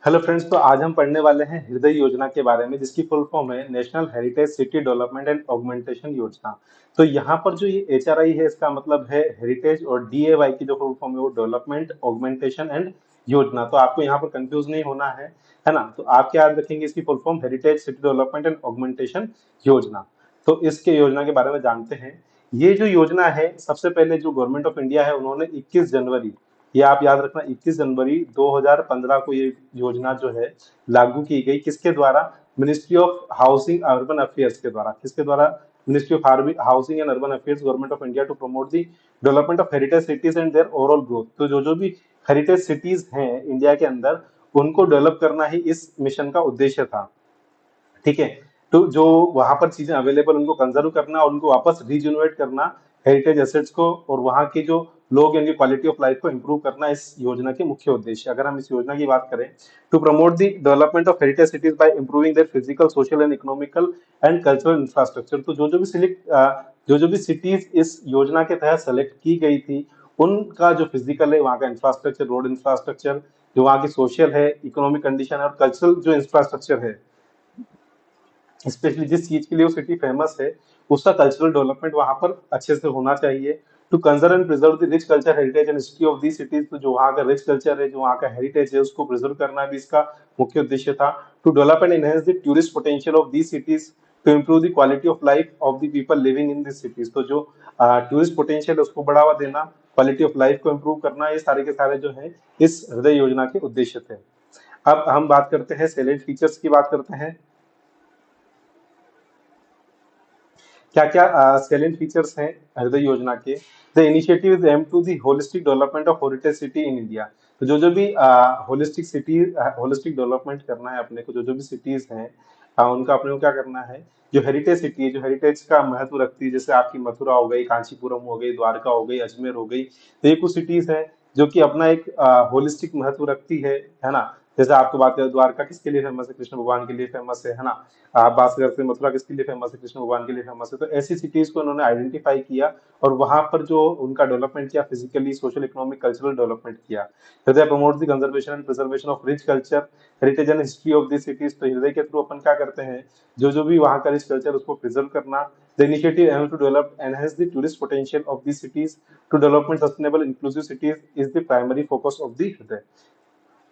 Hello friends, तो आज हम पढ़ने वाले हैं हृदय योजना के बारे में, जिसकी फुल फॉर्म है national heritage city development and augmentation योजना। तो यहाँ पर जो ये एचआरआई है, इसका मतलब है हेरिटेज, और डीएवाई की जो फुल फॉर्म है वो डेवलपमेंट ऑगमेंटेशन एंड योजना। तो आपको यहाँ पर कंफ्यूज नहीं होना है ना। तो आप क्या याद रखेंगे, इसकी full form heritage city development and augmentation योजना। तो इसके योजना के बारे में जानते हैं। ये जो योजना है, सबसे पहले जो गवर्नमेंट ऑफ इंडिया है उन्होंने 21 जनवरी, ये आप याद रखना, 21 जनवरी 2015 को ये योजना जो है लागू की गई। किसके द्वारा? Ministry of housing urban affairs के द्वारा। किसके द्वारा? Ministry of housing and urban affairs, government of India, to promote the development of heritage cities and their overall growth. तो जो जो भी हेरिटेज सिटीज हैं इंडिया के अंदर, उनको डेवलप करना ही इस मिशन का उद्देश्य था। ठीक है। तो जो वहां पर चीजें अवेलेबल, उनको कंजर्व करना और उनको वापस रीजनरेट करना, हेरिटेज एसेट्स को, और वहां के जो लोग हैं उनकी क्वालिटी ऑफ लाइफ को इंप्रूव करना, इस योजना के मुख्य उद्देश्य। अगर हम इस योजना की बात करें, to promote the development of heritage cities by improving their physical, social and economical and cultural infrastructure. तो जो जो भी सिटीज इस योजना के तहत सेलेक्ट की गई थी, उनका जो फिजिकल है, वहाँ का इंफ्रास्ट्रक्चर, रोड इंफ्रास्ट्रक्चर, जो वहाँ की सोशल है, इकोनॉमिक कंडीशन है, और कल्चरल जो इंफ्रास्ट्रक्चर है, स्पेशली जिस चीज के लिए वो सिटी फेमस है, उसका कल्चरल डेवलपमेंट वहां पर अच्छे से होना चाहिए। To conserve and preserve the rich culture, heritage and history of the cities. तो जो वहाँ का रिच कल्चर है, जो वहाँ का हेरिटेज है, उसको प्रिजर्व करना भी इसका मुख्य उद्देश्य था। To develop and enhance the tourist potential of the cities, to improve the quality of life of the people living in this cities. तो जो टूरिस्ट पोटेंशियल है उसको बढ़ावा देना, क्वालिटी ऑफ लाइफ को इम्प्रूव करना, ये सारे के सारे जो है इस हृदय योजना के उद्देश्य थे। अब हम बात करते हैं सैलेंट फीचर्स की, बात करते हैं क्या क्या सैलेंट फीचर्स हैं हृदय योजना के। The initiative is aim to the holistic development of heritage city in India. तो जो जो भी होलिस्टिक डेवलपमेंट करना है अपने को, जो जो भी सिटीज हैं, उनका अपने को क्या करना है। जो हेरिटेज सिटी है, जो हेरिटेज का महत्व रखती है, जैसे आपकी मथुरा हो गई, कांचीपुरम हो गई, द्वारका हो गई, अजमेर हो गई, तो ये कुछ सिटीज हैं जो कि अपना एक होलिस्टिक महत्व रखती है ना। जैसे आपको बात करें, द्वारका किसके लिए फेमस है? कृष्ण भगवान के लिए फेमस है ना। आप बात करते हैं मथुरा किसके लिए फेमस है? कृष्ण भगवान के लिए फेमस है। तो ऐसी सिटीज को उन्होंने आइडेंटिफाई किया और वहां पर जो उनका डेवलपमेंट किया, physically, social, economic, cultural development किया। हृदय promote the conservation and preservation of rich culture, heritage and history of the cities. तो हृदय के थ्रू अपन क्या करते हैं, जो जो भी वहाँ का रिच कल्चर उसको प्रिजर्व करना। The initiative aim to develop enhance the tourist potential of the cities, to development sustainable inclusive cities is the primary focus of the Hriday.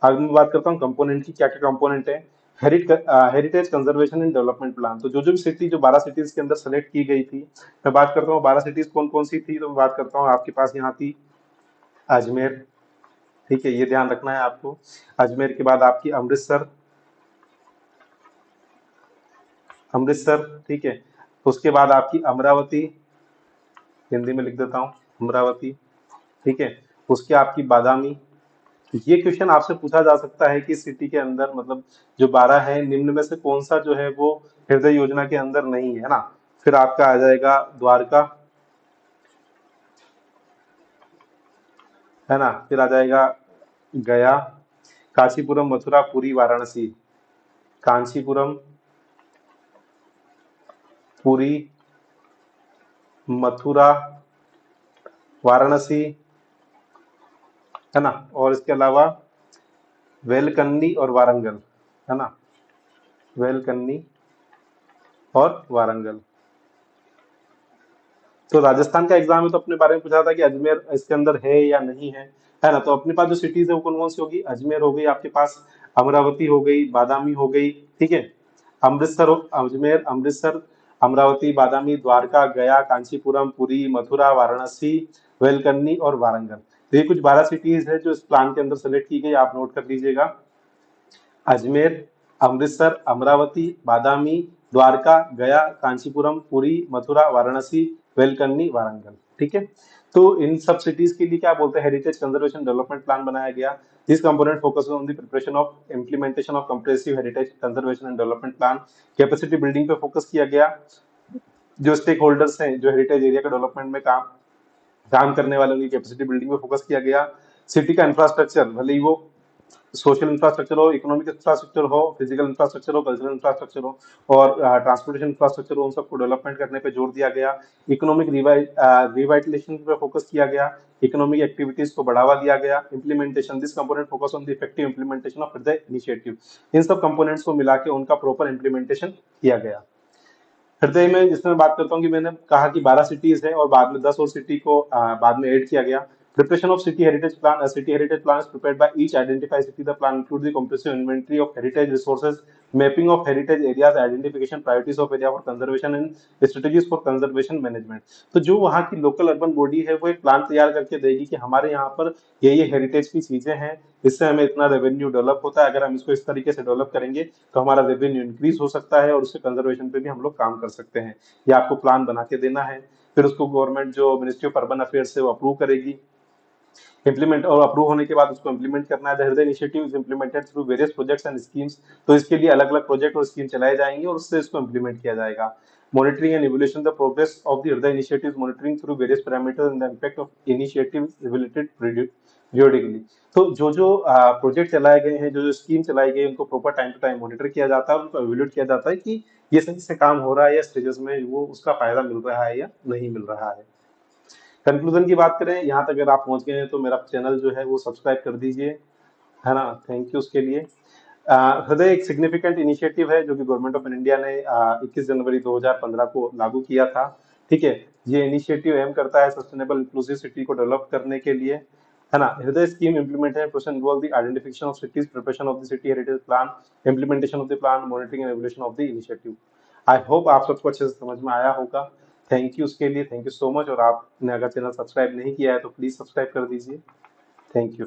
आगे मैं बात करता हूँ कंपोनेंट की, क्या क्या कंपोनेंट है। Heritage conservation and development plan. तो जो जो भी सिटी, जो 12 सिटीज के अंदर सेलेक्ट की गई थी, मैं बात करता हूँ 12 सिटीज कौन कौन सी थी। तो मैं बात करता हूँ, आपके पास यहाँ थी अजमेर। ठीक है, ये ध्यान रखना है आपको। अजमेर के बाद आपकी अमृतसर, अमृतसर, ठीक है। उसके बाद आपकी अमरावती, हिंदी में लिख देता हूँ, अमरावती, ठीक है। उसके आपकी बादामी। ये क्वेश्चन आपसे पूछा जा सकता है कि सिटी के अंदर, मतलब जो 12 है, निम्न में से कौन सा जो है वो हृदय योजना के अंदर नहीं है ना। फिर आपका आ जाएगा द्वारका, है ना। फिर आ जाएगा गया, काशीपुरम, मथुरा, पुरी, वाराणसी। कांचीपुरम, पुरी, मथुरा, वाराणसी, है ना। और इसके अलावा वेलकन्नी और वारंगल, है ना। वेलकन्नी और वारंगल। तो राजस्थान का एग्जाम में तो अपने बारे में पूछा था कि अजमेर इसके अंदर है या नहीं है ना। तो अपने पास जो सिटीज है वो कौन कौन सी होगी? अजमेर हो गई आपके पास, अमरावती हो गई, बादामी हो गई, ठीक है। अजमेर, अमृतसर, अमरावती, बादामी, द्वारका, गया, कांचीपुरम, पुरी, मथुरा, वाराणसी, वेलकन्नी और वारंगल। तो ये कुछ 12 सिटीज है जो इस प्लान के अंदर सेलेक्ट की गई, आप नोट कर लीजिएगा। अजमेर, अमृतसर, अमरावती, बादामी, द्वारका, गया, कांचीपुरम, पुरी, मथुरा, वाराणसी, वेलकन्नी, वारंगल, ठीक है। तो इन सब सिटीज के लिए क्या बोलते हैं, हेरिटेज कंजर्वेशन डेवलपमेंट प्लान बनाया गया। This component focus on the preparation of implementation of compressive heritage conservation and development plan. Capacity building पे फोकस किया गया। जो स्टेक होल्डर्स हैं, जो हेरिटेज एरिया के डेवलपमेंट में काम काम करने वाले, उनकी कैपेसिटी बिल्डिंग पे फोकस किया गया। सिटी का इंफ्रास्ट्रक्चर, भले ही वो सोशल इंफ्रास्ट्रक्चर हो, इकोनॉमिक इंफ्रास्ट्रक्चर हो, फिजिकल इंफ्रास्ट्रक्चर हो, कल्चरल इंफ्रास्ट्रक्चर हो और ट्रांसपोर्टेशन इंफ्रास्ट्रक्चर हो, उन सबको डेवलपमेंट करने पे जोर दिया गया। इकोनॉमिक रिवाइटलेशन पे फोकस किया गया। इकोनॉमिक एक्टिविटीज को बढ़ावा दिया गया। Implementation, this component focus on the effective implementation of the initiative. इन सब कंपोनेंट्स को मिला के उनका प्रॉपर इम्प्लीमेंटेशन किया गया। हृदय में जिसमें बात करता हूँ कि मैंने कहा कि 12 सिटीज है और बाद में 10 और सिटी को बाद में ऐड किया गया। Preparation of city heritage plan, city heritage plan is prepared by each identified city. The plan include the comprehensive inventory of heritage resources, mapping of heritage areas, identification priorities of area for conservation and strategies for conservation management. तो जो वहाँ की local urban body है वो एक plan तैयार करके देगी कि हमारे यहाँ पर ये हेरिटेज की चीजें हैं, इससे हमें इतना रेवेन्यू डेवलप होता है, अगर हम इसको इस तरीके से डेवलप करेंगे तो हमारा रेवेन्यू इंक्रीज हो सकता है और उससे कंजर्वेशन पे भी हम लोग काम कर सकते हैं। ये आपको प्लान बना के देना है। फिर उसको गवर्नमेंट जो मिनिस्ट्री ऑफ अर्बन अफेयर्स है वो अप्रूव करेगी। इम्प्लीमेंट और अप्रूव होने के बाद उसको इम्प्लीमेंट करना है। The Hriday initiative is implemented through various projects and schemes. तो इसके लिए अलग अलग प्रोजेक्ट और स्कीम चलाए जाएंगे और उससे इसको इम्प्लीमेंट किया जाएगा। Monitoring and evolution, the progress of the Hriday initiative monitoring through various parameters and the impact of initiative related periodically. तो जो जो प्रोजेक्ट चलाए गए हैं, जो जो स्कीम चलाई गई है, उनको proper time to time monitor किया जाता है, उनको इवोल्यूट किया जाता है कि ये सही से काम हो रहा है या स्टेजेस में वो उसका फायदा मिल रहा है या नहीं मिल रहा है। कंक्लूजन की बात करें, यहाँ तक अगर आप पहुंच गए हैं तो मेरा चैनल जो है वो सब्सक्राइब कर दीजिए, है ना। थैंक यू उसके लिए। हृदय एक सिग्निफिकेंट इनिशिएटिव है जो कि गवर्नमेंट ऑफ इंडिया ने 21 जनवरी 2015 को लागू किया था। ठीक है। ये इनिशिएटिव एम करता है सस्टेनेबल इंक्लूसिव सिटी को डेवलप करने के लिए, है ना। हृदय scheme implementation process involve the identification of cities, preparation of the city heritage plan, implementation of the plan, monitoring and evolution of the initiative. I hope आप सबको अच्छे से समझ में आया होगा। थैंक यू उसके लिए, थैंक यू सो मच। और आपने अगर चैनल सब्सक्राइब नहीं किया है तो प्लीज सब्सक्राइब कर दीजिए। Thank you.